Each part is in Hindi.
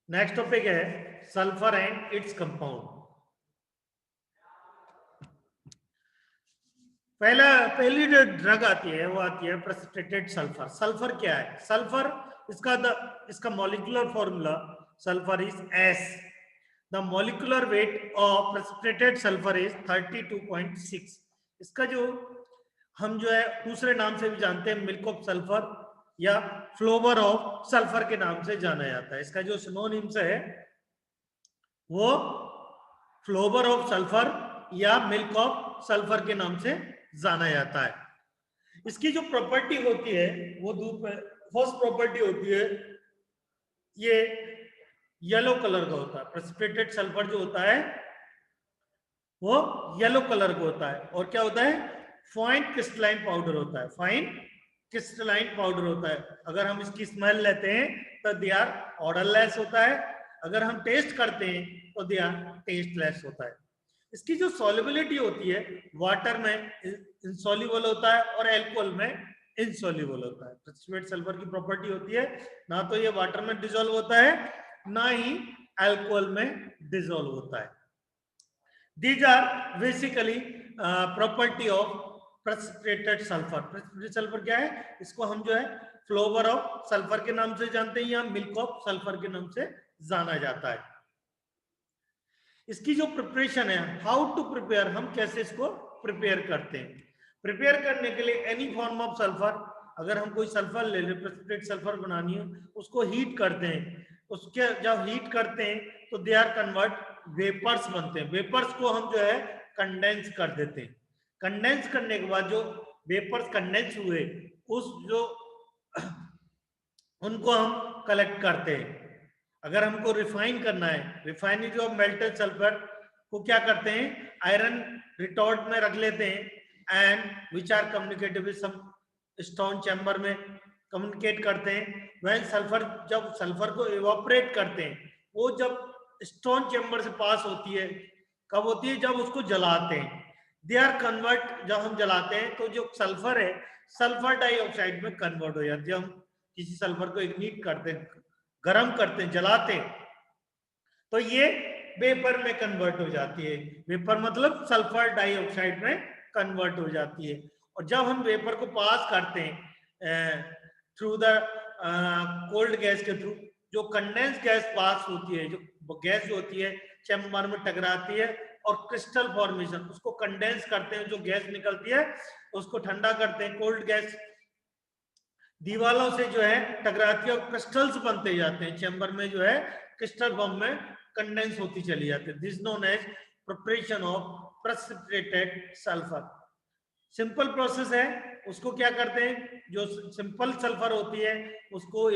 नेक्स्ट टॉपिक है सल्फर एंड इट्स कंपाउंड। पहली जो ड्रग आती है वो आती है प्रेसिपिटेटेड सल्फर। सल्फर क्या है? सल्फर इसका molecular formula sulphur is S. The molecular weight of precipitated sulphur is 32.6। इसका जो हम जो है दूसरे नाम से भी जानते हैं, मिल्क ऑफ सल्फर या फ्लोवर ऑफ सल्फर के नाम से जाना जाता है। इसका जो सिनोनिम्स है वो फ्लोवर ऑफ सल्फर या मिल्क ऑफ सल्फर के नाम से जाना जाता है। इसकी जो प्रॉपर्टी होती है वो फर्स्ट प्रॉपर्टी होती है ये येलो कलर का होता है। प्रेसिपिटेटेड सल्फर जो होता है वो येलो कलर का होता है। और क्या होता है? फाइन क्रिस्टलाइन पाउडर होता है। फाइन क्रिस्टलाइन पाउडर होता है। अगर हम इसकी स्मेल लेते हैं तो दे आर ऑर्डरलेस होता है। अगर हम टेस्ट करते हैं तो दे आर टेस्टलेस होता है। इसकी जो सॉल्युबिलिटी होती है वाटर में इनसॉल्युबल होता है और अल्कोहल में इनसॉल्युबल होता है। प्रेसिपिटेटेड सल्फर की प्रॉपर्टी होती है ना तो ये वाटर में डिसॉल्व होता है ना ही अल्कोहल में डिसॉल्व होता है। These are basically property of precipitated sulfur. Precipitated sulfur क्या है? इसको हम जो है फ्लोवर ऑफ सल्फर के नाम से जानते हैं या मिल्क ऑफ सल्फर के नाम से जाना जाता है। इसकी जो प्रिपरेशन है, हाउ टू प्रिपेयर, हम कैसे इसको प्रिपेयर करते हैं। प्रिपेयर करने के लिए एनी फॉर्म ऑफ सल्फर, अगर हम कोई सल्फर ले लें, प्रेसिपिटेटेड सल्फर बनानी है, उसको हीट करते हैं। उसके जब हीट करते हैं तो दे आर कन्वर्ट वेपर्स बनते हैं। वेपर्स को हम जो है कंडेंस कर देते हैं। कंडेंस करने के बाद जो वेपर्स कंडेंस हुए उस जो उनको हम कलेक्ट करते हैं। अगर हमको रिफाइन करना है, रिफाइनिंग ऑफ मेल्टेड सल्फर को क्या करते हैं? आयरन रिटॉर्ट में रख लेते हैं and which are communicative with some stone chamber में कम्युनिकेट करते हैं। वह सल्फर जब सल्फर को इवापोरेट करते हैं, वो जब स्टोन चैम्बर से पास होती है, कब होती है? जब उसको जलाते हैं। दे आर कन्वर्ट, जब हम जलाते हैं तो जो सल्फर है सल्फर डाइऑक्साइड में कन्वर्ट हो जाती है। हम किसी सल्फर को इग्निट करते हैं, गर्म करते हैं, जलाते हैं, तो ये वेपर में कन्वर्ट हो जाती है। वेपर मतलब सल्फर डाइऑक्साइड में कन्वर्ट हो जाती है। और जब हम वेपर को पास करते हैं थ्रू द कोल्ड गैस के थ्रू, जो कंडेंस गैस पास होती है, जो गैस होती है चैम्बर में टकराती है और क्रिस्टल फॉर्मेशन, उसको कंडेंस करते हैं। जो गैस निकलती है उसको ठंडा करते हैं। कोल्ड गैस दीवालों से जो है टकराती है और क्रिस्टल्स बनते जाते हैं। चैम्बर में जो है क्रिस्टल फॉर्म में कंडेंस होती चली जाती है। This known as preparation of precipitated sulphur. Simple process है। उसको क्या करते हैं? जो सिंपल सल्फर होती है उसको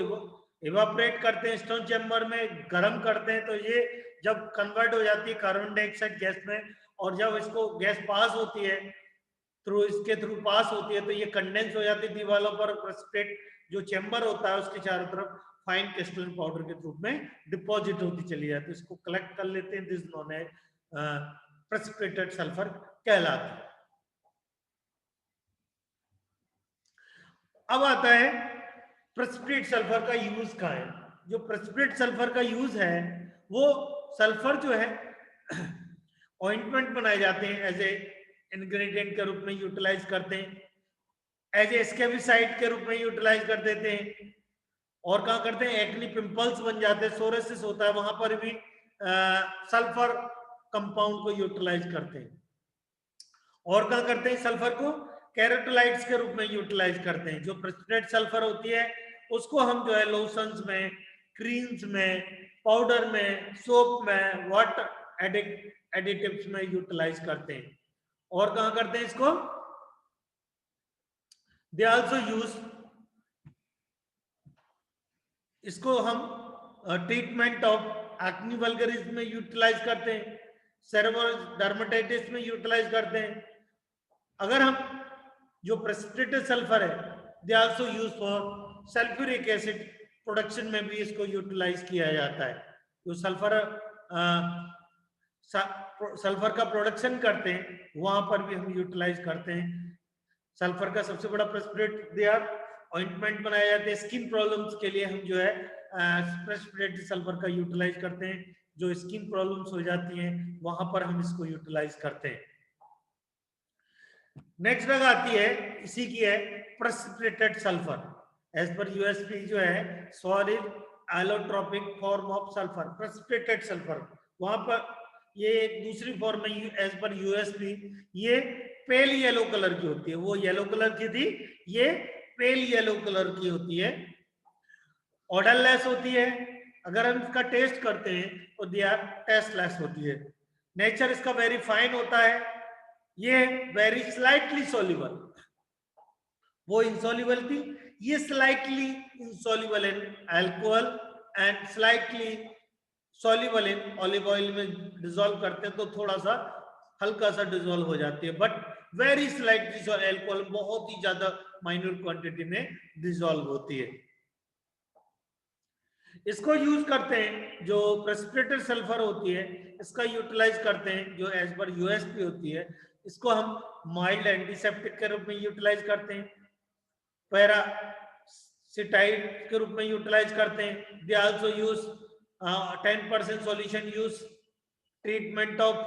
इवापोरेट करते हैं, स्टोन चैम्बर में गर्म करते हैं, तो ये जब कन्वर्ट हो जाती है कार्बन डाइऑक्साइड गैस में, और जब इसको गैस पास होती है थ्रू, इसके थ्रू पास होती है, तो ये कंडेंस हो जाती है दीवारों पर। प्रेसिपिटेट जो चैम्बर होता है उसके चारों तरफ फाइन क्रिस्टलाइन पाउडर के रूप में डिपॉजिट होती चली जाती है। इसको कलेक्ट कर लेते हैं। This known as precipitated sulphur कहलाता है। अब आता है प्रेसिपिटेट सल्फर का यूज कहाँ है। जो प्रेसिपिटेट सल्फर का यूज है वो सल्फर जो है ऑइंटमेंट बनाए जाते हैं, एज ए इंग्रेडिएंट के रूप में यूटिलाइज करते हैं, एज ए स्केबिसाइड के रूप में यूटिलाइज कर देते हैं। और कहाँ करते हैं? एक्नी पिंपल्स बन जाते हैं, सोरेसिस होता है, वहां पर भी सल्फर कंपाउंड को यूटिलाइज करते हैं। और कहाँ करते हैं? सल्फर को कैरोटोलाइट्स के रूप में यूटिलाइज करते हैं। जो प्रेसिपिटेट सल्फर होती है उसको हम जो है लोशंस में, क्रीम्स में, पाउडर में, सोप में, वाटर एडिटिव्स में यूटिलाइज करते हैं। और कहाँ करते हैं इसको? दे आल्सो यूज, इसको हम ट्रीटमेंट ऑफ एक्नी वल्गरिस में यूटिलाइज करते हैं, सेरेब्रल डर्मेटाइटिस में यूटिलाइज करते हैं। अगर हम जो प्रेसिपिटेटेड सल्फर है they also use for sulphuric acid production में भी इसको यूटिलाइज किया जाता है। जो सल्फर का प्रोडक्शन करते हैं वहां पर भी हम यूटिलाइज करते हैं। सल्फर का सबसे बड़ा प्रेसिपिटेट दे आर ऑइंटमेंट बनाए जाते हैं। स्किन प्रॉब्लम्स के लिए हम जो है प्रेसिपिटेटेड सल्फर का यूटिलाइज करते हैं। जो स्किन प्रॉब्लम्स हो जाती हैं वहां पर हम इसको यूटिलाइज करते हैं। नेक्स्ट ड्रग आती है, इसी की है precipitated sulphur. As per USP जो है solid allotropic form of sulphur, precipitated sulphur. वहां पर ये एक दूसरी फॉर्म में एज पर यूएसपी ये पेल येलो कलर की होती है। वो येलो कलर की थी, ये पेल येलो कलर की होती है, ऑर्डरलेस होती है। अगर हम इसका टेस्ट करते हैं तो दे आर टेस्टलेस होती है। नेचर इसका वेरी फाइन होता है, ये वेरी स्लाइटली सोल्यूबल, वो इंसॉल्युबल थी, ये slightly insoluble in alcohol and slightly soluble in olive oil में डिसॉल्व करते हैं तो थोड़ा सा हल्का सा डिसॉल्व हो जाती है, बट वेरी स्लाइटली अल्कोहल बहुत ही ज्यादा माइन्यूट क्वांटिटी में डिसॉल्व होती है। इसको यूज करते हैं, जो प्रेसिपिटेटेड सल्फर होती है इसका यूटिलाइज करते हैं, जो एज पर यूएसपी होती है इसको हम माइल्ड एंटीसेप्टिक के रूप में यूटिलाइज करते हैं, पैरासिटाइड के रूप में यूटिलाइज करते हैं। They also use 10% solution use treatment of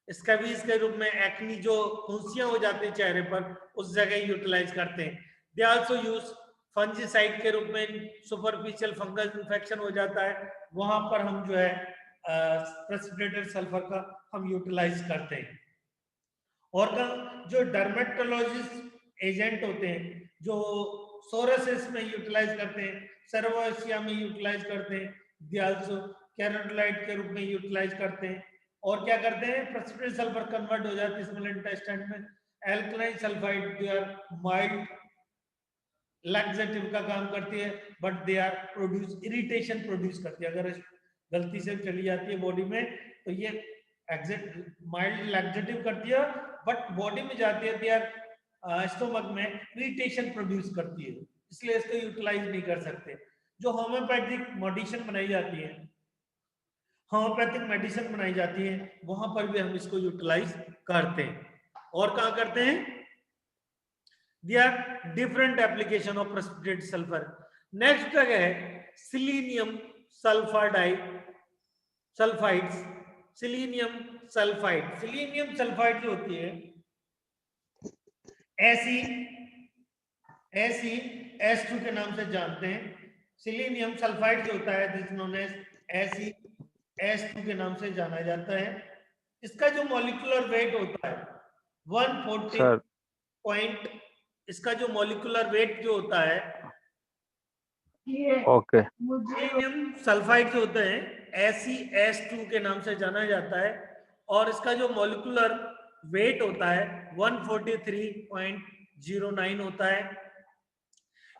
scabies के रूप में, एक्नी जो फुंसियां हो जाती है चेहरे पर उस जगह यूटिलाइज करते हैं। दे आल्सो यूज फंजीसाइड के रूप में, सुपरफिशियल फंगस इन्फेक्शन हो जाता है वहां पर हम जो है प्रेसिपिटेटेड सल्फर का हम यूटिलाइज करते हैं। और जो डर्मेटोलॉजिस्ट एजेंट होते हैं जो सोरोसिस में यूटिलाइज करते हैं, सर्वोसिया में यूटिलाइज करते हैं, दे आल्सो कैरोटिनॉइड के रूप में यूटिलाइज करते हैं। और क्या करते हैं, प्रेसिपिटेटेड सल्फर कन्वर्ट हो जाती है स्मॉल इंटेस्टाइन में alkaline sulphide, they are mild laxative का काम करती है, but they are produce irritation produce करती है। अगर गलती से चली जाती है बॉडी में तो ये माइल्ड लैक्सेटिव करती है, बट बॉडी में जाती है दे आर स्टोमक में इरिटेशन प्रोड्यूस करती है, इसलिए इसको यूटिलाइज नहीं कर सकते। जो होम्योपैथिक मेडिसिन बनाई जाती है, होम्योपैथिक मेडिसिन बनाई जाती है वहां पर भी हम इसको यूटिलाइज करते हैं। और कहाँ करते हैं, there are different application of precipitated sulfur. Next drug है selenium sulphide, sulphides, selenium sulphide. Selenium sulphide जो होती है SeS2 के नाम से जानते हैं। सिलीनियम सल्फाइड जो होता है दिस नोन एज SeS2 के नाम से जाना जाता है। इसका जो मॉलिक्यूलर वेट होता है 140 पॉइंट, इसका जो मॉलिक्यूलर वेट जो होता है ओके, सिलीनियम सल्फाइड जो होते हैं SeS2 के नाम से जाना जाता है, और इसका जो मॉलिक्यूलर वेट होता है 143.09 होता है।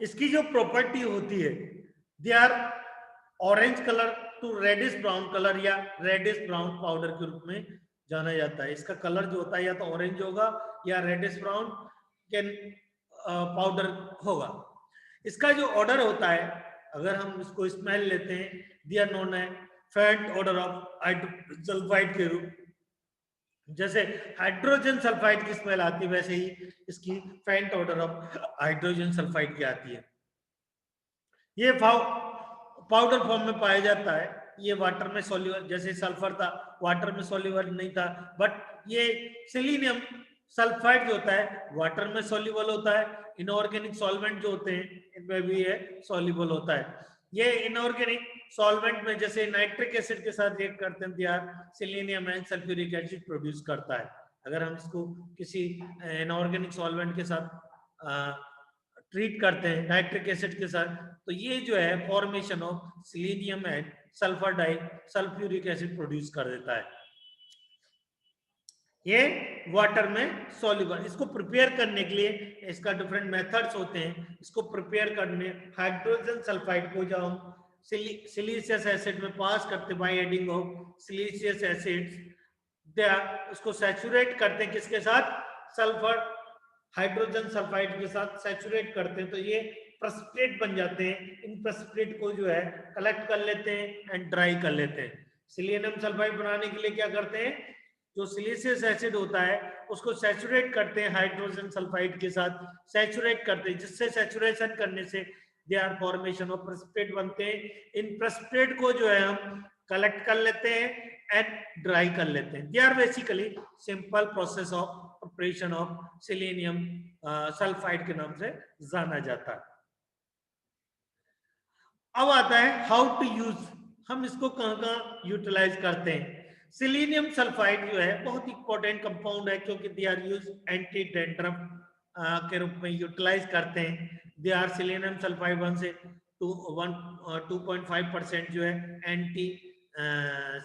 इसकी जो प्रॉपर्टी होती है they are orange colour to reddish brown colour या रेडिश ब्राउन पाउडर के रूप में जाना जाता है। इसका कलर जो होता है या तो ऑरेंज होगा या रेडिश ब्राउन के पाउडर होगा। इसका जो ऑर्डर होता है, अगर हम इसको स्मेल लेते हैं, दे आर नोन है faint order of hydrogen sulphide के रूप, जैसे हाइड्रोजन सल्फाइड की स्मेल आती है वैसे ही इसकी faint order of hydrogen sulphide की आती है। ये पाउडर फॉर्म में पाया जाता है, ये वाटर में सॉल्युबल, जैसे सल्फर था वाटर में सॉल्युबल नहीं था, बट ये सिलीनियम सल्फाइड जो होता है वाटर में सॉल्युबल होता है। इनऑर्गेनिक सॉल्वेंट जो होते हैं इनमें भी ये सॉल्युबल होता है। ये इनऑर्गेनिक सॉल्वेंट में जैसे नाइट्रिक एसिड के साथ रिएक्ट करते हैं यार selenium and sulphuric acid produce करता है। अगर हम इसको किसी इनऑर्गेनिक सॉल्वेंट के साथ ट्रीट करते हैं नाइट्रिक एसिड के साथ, तो ये जो है formation of selenium and sulphur di sulphuric acid produce कर देता है। ये वाटर में सॉल्युबल। इसको प्रिपेयर करने के लिए इसका डिफरेंट मेथड्स होते हैं। इसको प्रिपेयर करने हाइड्रोजन सल्फाइड को जब हम सिलिशियस एसिड में पास करते by adding of siliceous acids, उसको सैचुरेट करते हैं किसके साथ, सल्फर हाइड्रोजन सल्फाइड के साथ सैचुरेट करते हैं, तो ये प्रेसिपिटेट बन जाते हैं। इन प्रेसिपिटेट को जो है कलेक्ट कर लेते हैं एंड ड्राई कर लेते हैं। सिलीनियम सल्फाइड बनाने के लिए क्या करते हैं, जो सिलिशियस एसिड होता है उसको सैचुरेट करते हैं हाइड्रोजन सल्फाइड के साथ, सैचुरेट करते हैं, जिससे सैचुरेशन करने से they are formation of precipitate बनते हैं। इन प्रेसिपिटेट को जो है हम कलेक्ट कर लेते हैं एंड ड्राई कर लेते हैं। They are basically simple process of preparation of selenium sulphide के नाम से जाना जाता है। अब आता है हाउ टू यूज, हम इसको कहां कहां यूटिलाइज करते हैं। सेलेनियम सल्फाइड जो है बहुत इंपॉर्टेंट कंपाउंड है, क्योंकि they are use anti dandruff के रूप में यूटिलाइज करते हैं। दे आर सेलेनियम सल्फाइड 1 से 2.5% जो है एंटी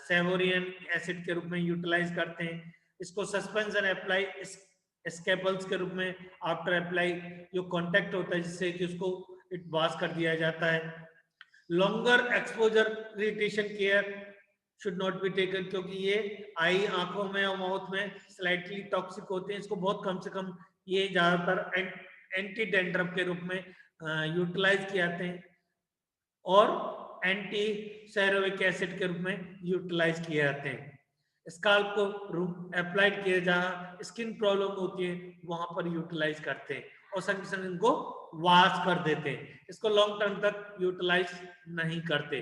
सेवोरियन एसिड के रूप में यूटिलाइज करते हैं। इसको सस्पेंशन अप्लाई स्केपल्स के रूप में आफ्टर अप्लाई जो कांटेक्ट होता है जिससे कि उसको इट वाश कर दिया जाता है। Longer exposure irritation care should not be taken, क्योंकि ये आई आंखों में और माउथ में स्लाइटली टॉक्सिक होते हैं। इसको बहुत कम से कम ये ज्यादातर एंटी डैंड्रफ के रूप में यूटिलाइज किए जाते हैं और एंटी सेरोविक एसिड के रूप में यूटिलाइज किए जाते हैं। स्काल्प को अप्लाइड किए जहां स्किन प्रॉब्लम होती है वहां पर यूटिलाइज करते हैं और संग संग इनको वॉश कर देते हैं। इसको लॉन्ग टर्म तक यूटिलाइज नहीं करते।